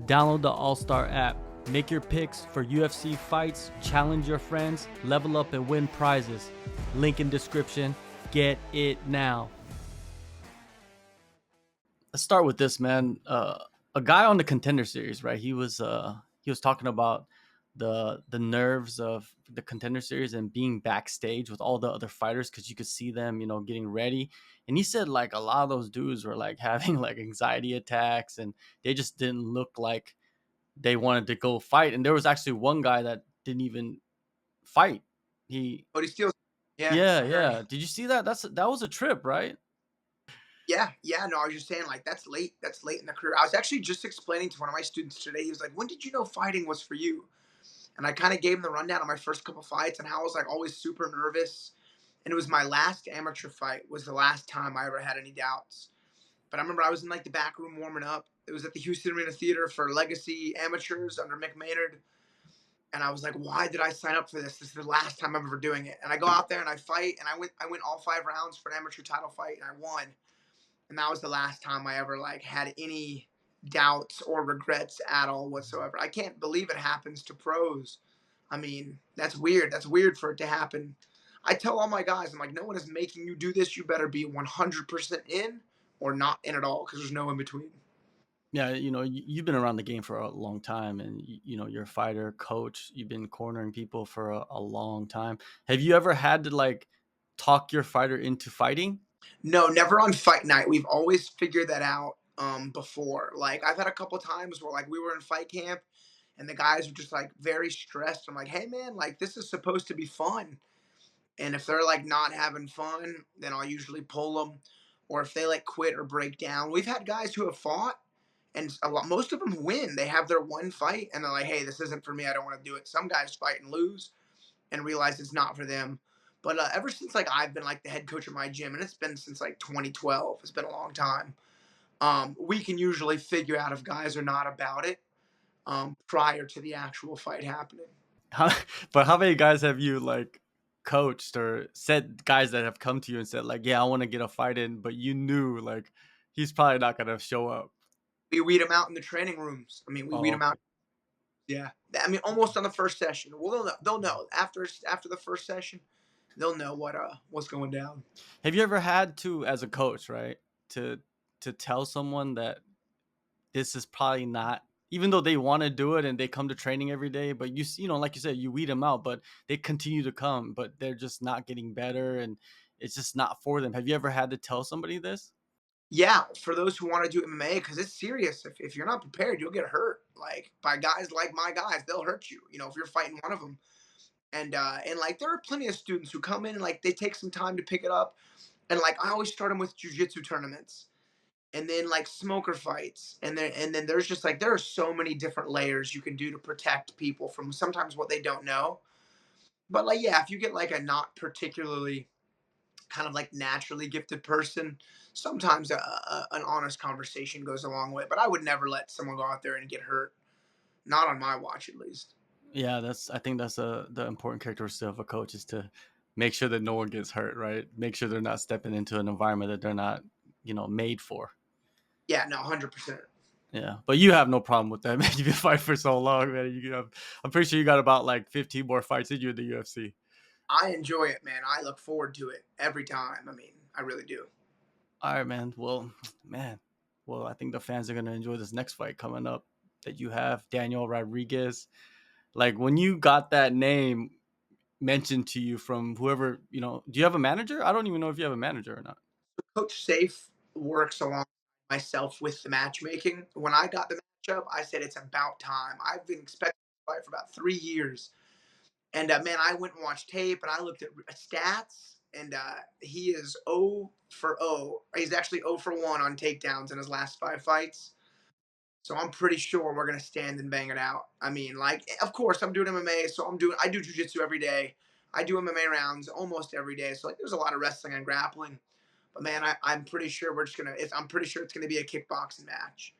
Download the AllStar app. Make your picks for UFC fights, challenge your friends, level up and win prizes. Link in description. Get it now. Let's start with this, man. A guy on the Contender Series, right? He was talking about the nerves of the Contender Series and being backstage with all the other fighters because you could see them, getting ready. And he said like a lot of those dudes were like having like anxiety attacks, and they just didn't look like they wanted to go fight. And there was actually one guy that didn't even fight. He, But he steals. Yeah, yeah, I heard. yeah. Did you see that? That was a trip, right? Yeah, yeah. No, I was just saying, like, that's late. That's late in the career. I was actually just explaining to one of my students today. He was like, "When did you know fighting was for you?" And I kind of gave him the rundown of my first couple fights and how I was like always super nervous. And it was my last amateur fight. Was the last time I ever had any doubts. But I remember I was in like the back room warming up. It was at the Houston Arena Theater for Legacy Amateurs under Mick Maynard. And I was like, why did I sign up for this? This is the last time I'm ever doing it. And I go out there and I fight, and I went all 5 rounds for an amateur title fight, and I won. And that was the last time I ever like had any doubts or regrets at all whatsoever. I can't believe it happens to pros. I mean, that's weird. That's weird for it to happen. I tell all my guys, I'm like, no one is making you do this. You better be 100% in or not in at all because there's no in between. Yeah, you've been around the game for a long time, and you're a fighter, coach. You've been cornering people for a long time. Have you ever had to like talk your fighter into fighting? No, never on fight night. We've always figured that out before. Like I've had a couple times where like we were in fight camp and the guys were just like very stressed. I'm like, hey man, like this is supposed to be fun. And if they're like not having fun, then I'll usually pull them. Or if they like quit or break down, we've had guys who have fought, and most of them win. They have their one fight, and they're like, "Hey, this isn't for me. I don't want to do it." Some guys fight and lose, and realize it's not for them. But ever since like I've been like the head coach of my gym, and it's been since like 2012, it's been a long time. We can usually figure out if guys are not about it prior to the actual fight happening. How, but how many guys have you like coached or said, guys that have come to you and said like, yeah, I want to get a fight in, but you knew like he's probably not gonna show up. We weed them out in the training rooms. I mean, we weed Oh, them okay. out. Yeah, I mean, almost on the first session. Well, they'll know after the first session. They'll know what's going down. Have you ever had to, as a coach, right, to tell someone that this is probably not, even though they want to do it and they come to training every day, but like you said, you weed them out, but they continue to come, but they're just not getting better, and it's just not for them. Have you ever had to tell somebody this? Yeah, for those who want to do MMA, because it's serious. If you're not prepared, you'll get hurt. Like by guys like my guys, they'll hurt you. You know, if you're fighting one of them. And like there are plenty of students who come in and like they take some time to pick it up. And like I always start them with jujitsu tournaments, and then like smoker fights, and then there's just like there are so many different layers you can do to protect people from sometimes what they don't know. But like yeah, if you get like a not particularly kind of like naturally gifted person, sometimes an honest conversation goes a long way. But I would never let someone go out there and get hurt. Not on my watch, at least. Yeah, I think that's the important characteristic of a coach is to make sure that no one gets hurt, right? Make sure they're not stepping into an environment that they're not, made for. Yeah, no, 100%. Yeah, but you have no problem with that, man. You've been fighting for so long, man. I'm pretty sure you got about like 15 more fights in you in the UFC. I enjoy it, man. I look forward to it every time. I mean, I really do. All right, man. Well, man. Well, I think the fans are gonna enjoy this next fight coming up that you have, Daniel Rodriguez. Like when you got that name mentioned to you from whoever, do you have a manager? I don't even know if you have a manager or not. Coach Safe works along myself with the matchmaking. When I got the matchup, I said it's about time. I've been expecting to fight for about 3 years. And man, I went and watched tape and I looked at stats, and he is 0 for 0. He's actually 0 for 1 on takedowns in his last 5 fights. So I'm pretty sure we're gonna stand and bang it out. I mean, like, of course, I'm doing MMA, so I do jujitsu every day. I do MMA rounds almost every day. So like, there's a lot of wrestling and grappling. But man, I'm pretty sure we're just gonna. I'm pretty sure it's gonna be a kickboxing match.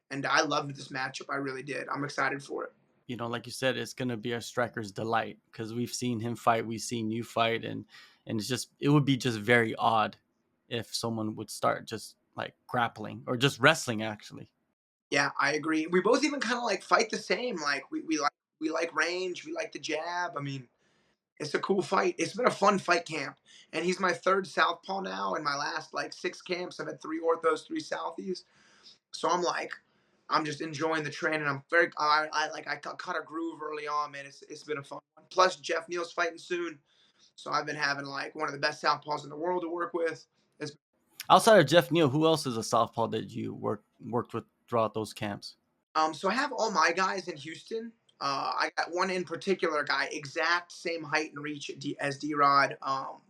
And I loved this matchup. I really did. I'm excited for it. Like you said, it's gonna be a striker's delight because we've seen him fight, we've seen you fight, and it would be just very odd if someone would start just like grappling or just wrestling actually. Yeah, I agree. We both even kind of like fight the same. Like we like range, we like the jab. I mean, it's a cool fight. It's been a fun fight camp. And he's my third southpaw now. In my last like 6 camps, I've had 3 orthos, 3 southies. So I'm just enjoying the training. I'm very, I caught a groove early on, man. It's been a fun one. Plus, Geoff Neal's fighting soon, so I've been having like one of the best southpaws in the world to work with. It's, Outside of Geoff Neal, who else is a southpaw that you worked with throughout those camps? so I have all my guys in Houston. I got one in particular guy, exact same height and reach as D Rod,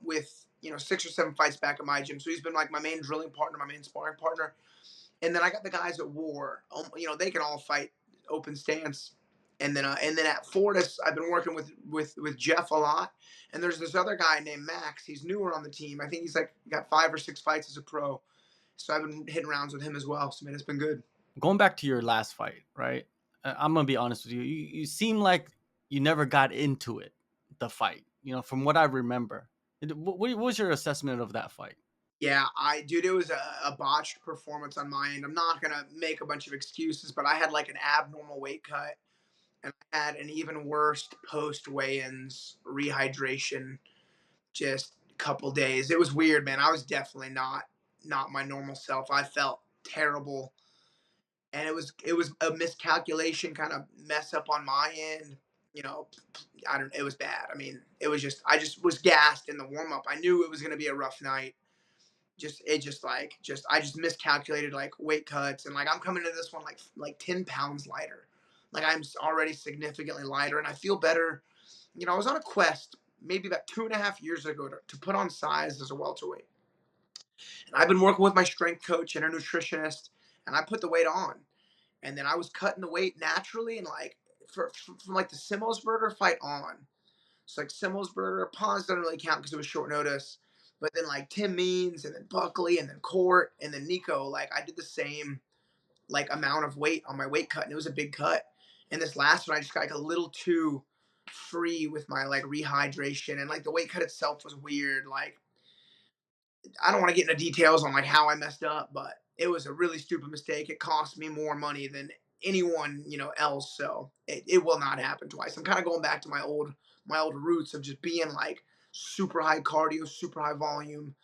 with 6 or 7 fights back at my gym. So he's been like my main drilling partner, my main sparring partner. And then I got the guys at War. They can all fight open stance. And then at Fortis, I've been working with Jeff a lot. And there's this other guy named Max. He's newer on the team. I think he's like got 5 or 6 fights as a pro. So I've been hitting rounds with him as well. So man, it's been good. Going back to your last fight, right? I'm gonna be honest with you. You seem like you never got into it, the fight. From what I remember. What was your assessment of that fight? Yeah, dude, it was a botched performance on my end. I'm not gonna make a bunch of excuses, but I had like an abnormal weight cut, and I had an even worse post weigh-ins rehydration just a couple days. It was weird, man. I was definitely not my normal self. I felt terrible, and it was a miscalculation, kind of mess up on my end. You know, I don't. It was bad. I mean, it was just I just was gassed in the warm up. I knew it was going to be a rough night. I just miscalculated like weight cuts, and like I'm coming to this one like 10 pounds lighter. Like I'm already significantly lighter, and I feel better. I was on a quest maybe about 2.5 years ago to put on size as a welterweight. And I've been working with my strength coach and a nutritionist, and I put the weight on. And then I was cutting the weight naturally, and like from like the Simmelsberger fight on. So like Simmelsberger, Pons doesn't really count because it was short notice. But then like Tim Means and then Buckley and then Court and then Nico, like I did the same like amount of weight on my weight cut, and it was a big cut. And this last one, I just got like a little too free with my like rehydration, and like the weight cut itself was weird. Like I don't want to get into details on like how I messed up, but it was a really stupid mistake. It cost me more money than anyone else, so it will not happen twice. I'm kind of going back to my old roots of just being like super high cardio, super high volume,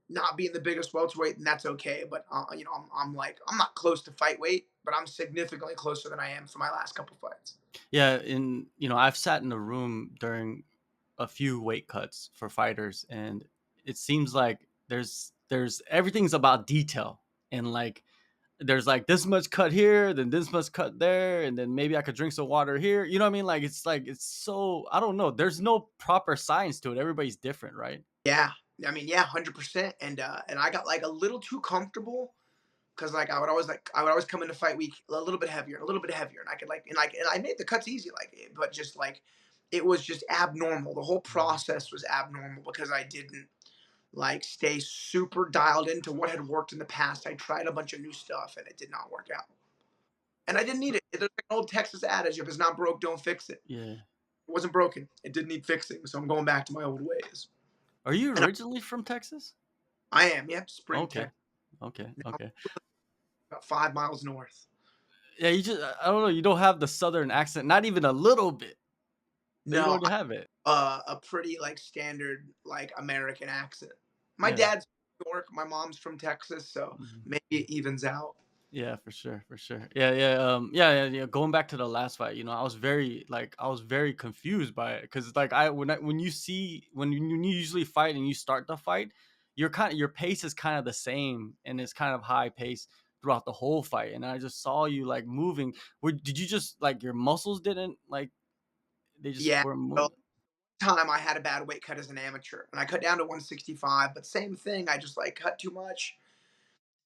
not being the biggest welterweight, and that's okay. But I'm like I'm not close to fight weight, but I'm significantly closer than I am for my last couple fights. Yeah, I've sat in a room during a few weight cuts for fighters, and it seems like there's everything's about detail, and like there's like this much cut here, then this much cut there, and then maybe I could drink some water here. You know what I mean? Like it's so I don't know. There's no proper science to it. Everybody's different, right? Yeah, I mean, yeah, 100%. And I got like a little too comfortable because I would always come into fight week a little bit heavier, a little bit heavier, and I could and I made the cuts easy, but just like it was just abnormal. The whole process was abnormal because I didn't like stay super dialed into what had worked in the past. I tried a bunch of new stuff and it did not work out, and I didn't need it. There's like an old Texas adage: if it's not broke, don't fix it. Yeah. It wasn't broken. It didn't need fixing, so I'm going back to my old ways. Are you And originally from Texas? I am, yep, Spring Okay. Tech, Okay. now Okay. about 5 miles north. Yeah, you just I don't know. You don't have the southern accent, not even a little bit. You No, don't have it. a pretty like standard like American accent. My Yeah. dad's from New York, my mom's from Texas, so Mhm. maybe it evens out. Yeah, for sure, for sure. Yeah, yeah, yeah. Going back to the last fight, I was very confused by it because like when you usually fight and you start the fight, your pace is kind of the same and it's kind of high pace throughout the whole fight, and I just saw you like moving. Did you just like your muscles didn't like they just Yeah. weren't So moving? time I had a bad weight cut as an amateur, and I cut down to 165, but same thing, I just like cut too much,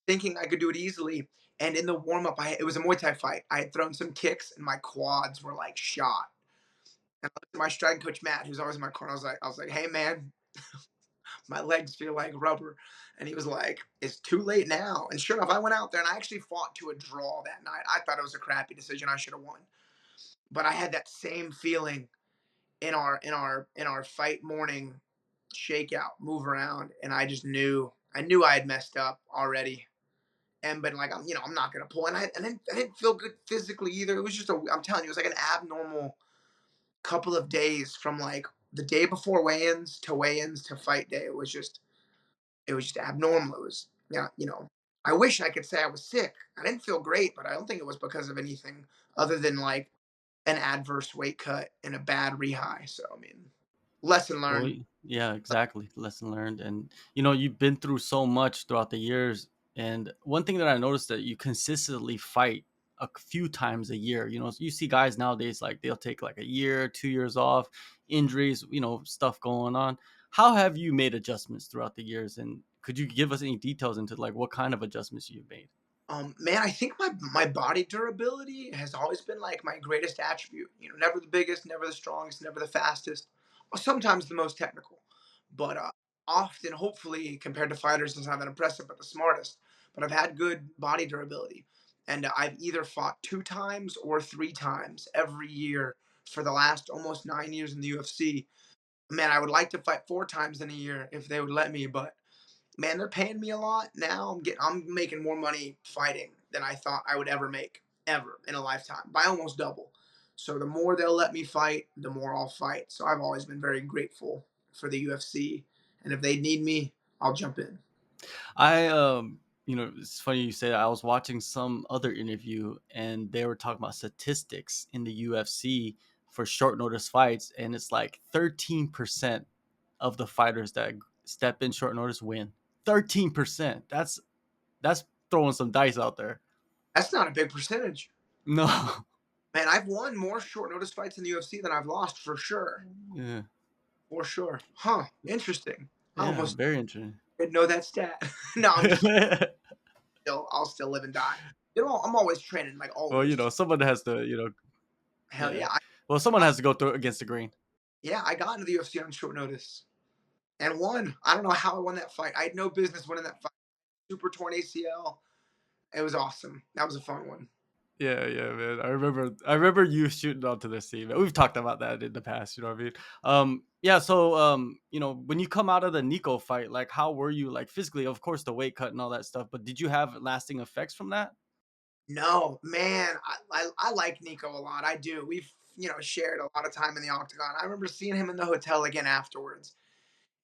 thinking I could do it easily. And in the warm up, it was a Muay Thai fight. I had thrown some kicks, and my quads were like shot. And I looked at my striking coach Matt, who's always in my corner. I was like, hey man, my legs feel like rubber. And he was like, it's too late now. And sure enough, I went out there and I actually fought to a draw that night. I thought it was a crappy decision. I should have won. But I had that same feeling in our fight morning shakeout, move around, and I knew I had messed up already. and been like, I'm not gonna pull. And I didn't feel good physically either. It was just I'm telling you, it was like an abnormal couple of days from like the day before weigh-ins to weigh-ins to fight day. It was just abnormal. It was, yeah, I wish I could say I was sick. I didn't feel great, but I don't think it was because of anything other than like an adverse weight cut and a bad rehi. So I mean, lesson Well, learned. yeah, exactly. Lesson learned. And you've been through so much throughout the years. And one thing that I noticed that you consistently fight a few times a year. You see guys nowadays like they'll take like a year, 2 years off, injuries, stuff going on. How have you made adjustments throughout the years? And could you give us any details into like what kind of adjustments you've made? Man, I think my body durability has always been like my greatest attribute. Never the biggest, never the strongest, never the fastest, or sometimes the most technical, but often, hopefully, compared to fighters, is not that impressive, but the smartest. But I've had good body durability, and I've either fought 2 times or 3 times every year for the last almost 9 years in the UFC. Man, I would like to fight 4 times in a year if they would let me, but man, they're paying me a lot now. I'm making more money fighting than I thought I would ever make ever in a lifetime by almost double. So the more they'll let me fight, the more I'll fight. So I've always been very grateful for the UFC, and if they need me, I'll jump in. It's funny you say that. I was watching some other interview and they were talking about statistics in the UFC for short notice fights, and it's like 13% of the fighters that step in short notice win. 13%. That's throwing some dice out there. That's not a big percentage. No. Man, I've won more short notice fights in the UFC than I've lost for sure. Yeah. For sure. Huh. Interesting. I Yeah, almost very interesting. didn't know that stat. No, I'm just still I'll still live and die. I'm always training, like Well, always. someone has to, Hell yeah. yeah. Well, someone has to go through against the grain. Yeah, I got into the UFC on short notice and won. I don't know how I won that fight. I had no business winning that fight. Super torn ACL. It was awesome. That was a fun one. Yeah, yeah, man. I remember you shooting onto the scene. Man. We've talked about that in the past, you know what I mean? Yeah, so when you come out of the Nico fight, like how were you like physically? Of course the weight cut and all that stuff, but did you have lasting effects from that? No, man, I like Nico a lot. I do. We've shared a lot of time in the octagon. I remember seeing him in the hotel again afterwards,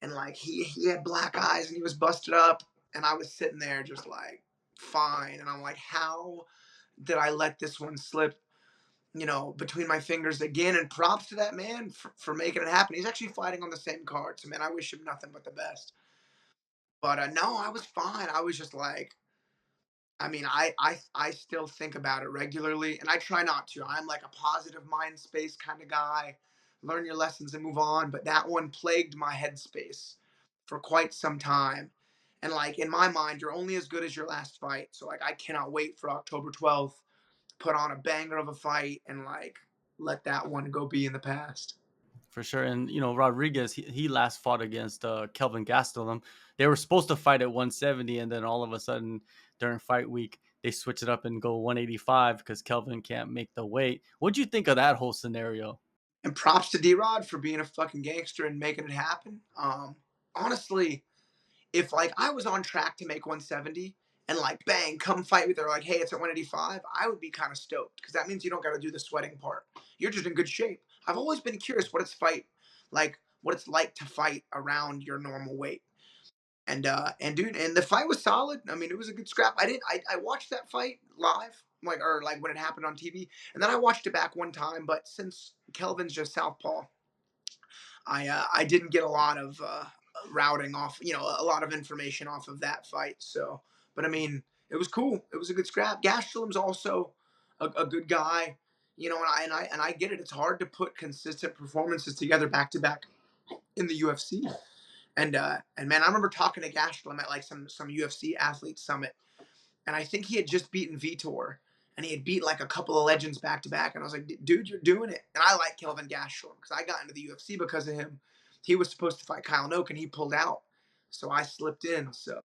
and like he had black eyes and he was busted up, and I was sitting there just like fine, and I'm like, how did I let this one slip? Between my fingers again. And props to that man for making it happen. He's actually fighting on the same card. So, man, I wish him nothing but the best. But no, I was fine. I was just like, I mean, I still think about it regularly, and I try not to. I'm like a positive mind space kind of guy. Learn your lessons and move on. But that one plagued my headspace for quite some time. And like in my mind, you're only as good as your last fight. So like I cannot wait for October 12th, put on a banger of a fight, and like let that one go be in the past. For sure. And Rodriguez, he last fought against Kelvin Gastelum. They were supposed to fight at 170, and then all of a sudden during fight week they switch it up and go 185 because Kelvin can't make the weight. What'd you think of that whole scenario? And props to D Rod for being a fucking gangster and making it happen. Honestly, if like I was on track to make 170 and like bang, come fight with her, like, hey, it's at 185, I would be kind of stoked because that means you don't got to do the sweating part. You're just in good shape. I've always been curious what it's like to fight around your normal weight. And dude, and the fight was solid. I mean, it was a good scrap. I watched that fight live, like when it happened on TV, and then I watched it back one time. But since Kelvin's just southpaw, I didn't get a lot of routing off, a lot of information off of that fight. So, but I mean, it was cool. It was a good scrap. Gastelum's also a good guy, and I get it. It's hard to put consistent performances together back to back in the UFC. And man, I remember talking to Gastelum at like some UFC athlete summit, and I think he had just beaten Vitor, and he had beat like a couple of legends back to back. And I was like, dude, you're doing it. And I like Kelvin Gastelum because I got into the UFC because of him. He was supposed to fight Kyle Noak, and he pulled out, so I slipped in. So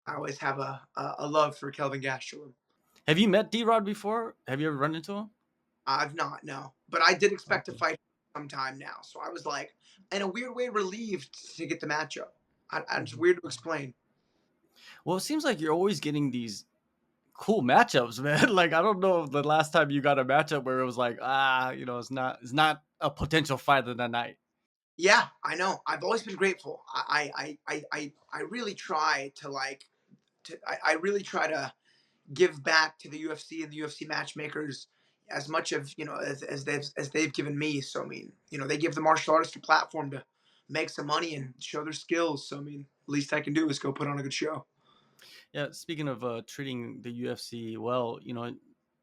I always have a love for Kelvin Gastelum. Have you met D Rod before? Have you ever run into him? I've not, no, but I did expect to Okay. fight sometime now. So I was like, in a weird way, relieved to get the matchup. It's Mhm. weird to explain. Well, it seems like you're always getting these. cool matchups, man. Like I don't know the last time you got a matchup where it was like, it's not a potential fight of the night. Yeah, I know. I've always been grateful. I really try to I really try to give back to the UFC and the UFC matchmakers as much of as they've given me. So I mean, they give the martial artists a platform to make some money and show their skills. So I mean, least I can do is go put on a good show. Yeah, speaking of treating the UFC well,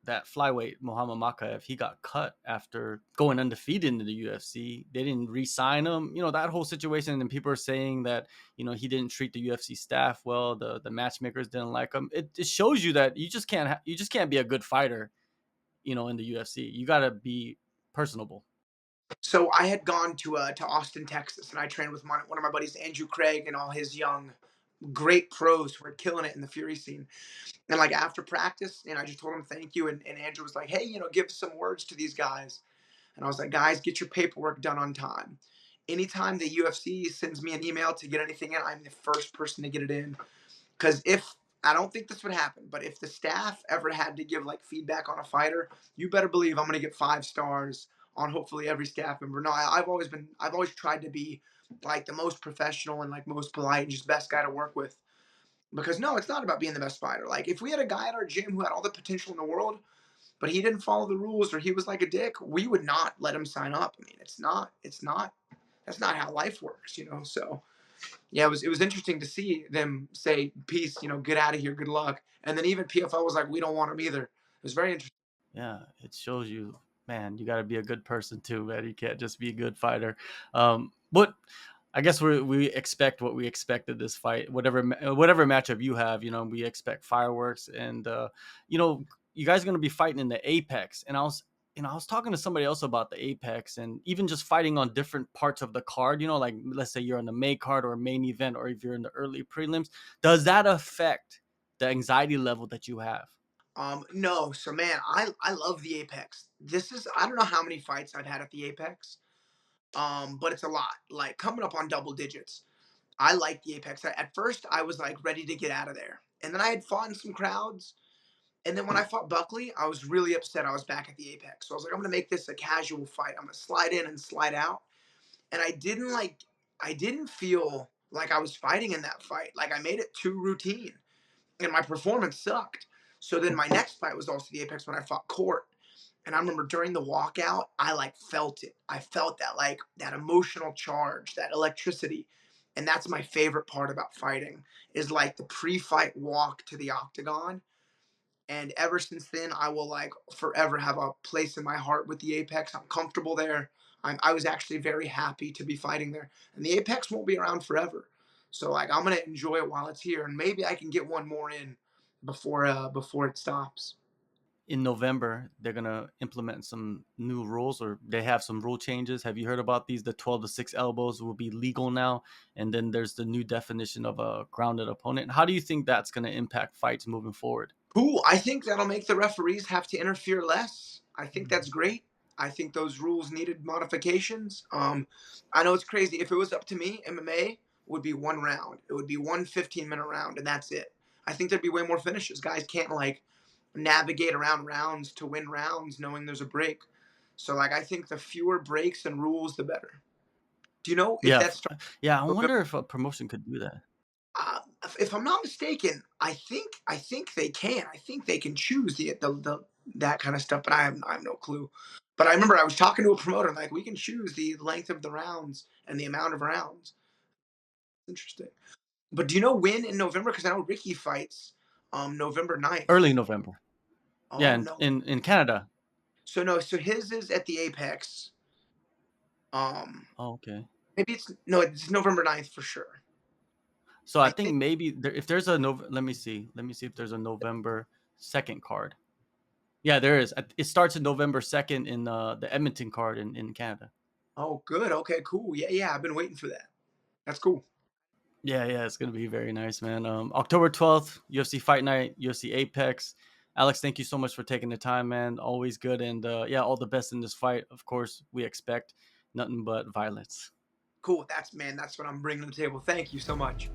that flyweight Muhammad Makaev, he got cut after going undefeated in the UFC. They didn't re-sign him. That whole situation, and people are saying that he didn't treat the UFC staff well. The matchmakers didn't like him. It shows you that you just can't be a good fighter. In the UFC, you got to be personable. So I had gone to Austin, Texas, and I trained with one of my buddies, Andrew Craig, and all his young great pros who are killing it in the Fury scene. And like after practice, and I just told him thank you, and Andrew was like, hey, give some words to these guys. And I was like, guys, get your paperwork done on time. Anytime the UFC sends me an email to get anything in, I'm the first person to get it in. Because if I don't think this would happen, but if the staff ever had to give like feedback on a fighter, you better believe I'm going to get 5 stars on hopefully every staff member. No, I've always tried to be like the most professional and like most polite and just best guy to work with. Because no, it's not about being the best fighter. Like if we had a guy at our gym who had all the potential in the world, but he didn't follow the rules or he was like a dick, we would not let him sign up. I mean, that's not how life works. So yeah, it was interesting to see them say, peace, get out of here, good luck. And then even PFL was like, we don't want him either. It was very interesting. Yeah, it shows you, man, you got to be a good person too, man. You can't just be a good fighter. But I guess we expect what we expected this fight. Whatever matchup you have, we expect fireworks, and you guys are gonna be fighting in the Apex. And I was talking to somebody else about the Apex, and even just fighting on different parts of the card. Like let's say you're on the main card or main event, or if you're in the early prelims, does that affect the anxiety level that you have? No, so man, I love the Apex. I don't know how many fights I've had at the Apex, but it's a lot. Like coming up on double digits. I like the Apex. At first, I was like ready to get out of there, and then I had fought in some crowds. And then when I fought Buckley, I was really upset I was back at the Apex. So I was like, I'm gonna make this a casual fight. I'm gonna slide in and slide out. And I didn't feel like I was fighting in that fight. Like I made it too routine. And my performance sucked. So then my next fight was also the Apex when I fought Court. And I remember during the walkout, I like felt it. I felt that like that emotional charge, that electricity. And that's my favorite part about fighting is like the pre-fight walk to the octagon. And ever since then, I will like forever have a place in my heart with the Apex. I'm comfortable there. I was actually very happy to be fighting there. And the Apex won't be around forever. So like I'm gonna enjoy it while it's here, and maybe I can get one more in before it stops. In November, they're gonna implement some new rules, or they have some rule changes. Have you heard about these? The 12 to 6 elbows will be legal now, and then there's the new definition of a grounded opponent. How do you think that's gonna impact fights moving forward? Cool. I think that'll make the referees have to interfere less. I think that's great. I think those rules needed modifications. I know it's crazy. If it was up to me, MMA would be one round. It would be one 15-minute round, and that's it. I think there'd be way more finishes. Guys can't like navigate around rounds to win rounds knowing there's a break. So like I think the fewer breaks and rules, the better. Do you know if Yeah, that's yeah. I wonder if a promotion could do that. if I'm not mistaken, I think they can. I think they can choose the that kind of stuff, but I have no clue. But I remember I was talking to a promoter, like we can choose the length of the rounds and the amount of rounds. Interesting. But do you know when in November? Because I know Ricky fights November 9th. Early November. Yeah, Oh in no. in Canada. So no, so his is at the Apex. Um Oh, okay. maybe it's November 9th for sure. So I I think think maybe if there's a let me see. Let me see if there's a November 2nd card. Yeah, there is. It starts in November 2nd in the Edmonton card in Canada. oh good. Okay, cool. Yeah, yeah, I've been waiting for that. That's cool. Yeah, yeah, it's gonna be very nice, man. October 12th, UFC Fight Night, UFC Apex. Alex, thank you so much for taking the time, man. Always good, and yeah, all the best in this fight. Of course, we expect nothing but violence. Cool. That's what I'm bringing to the table. Thank you so much.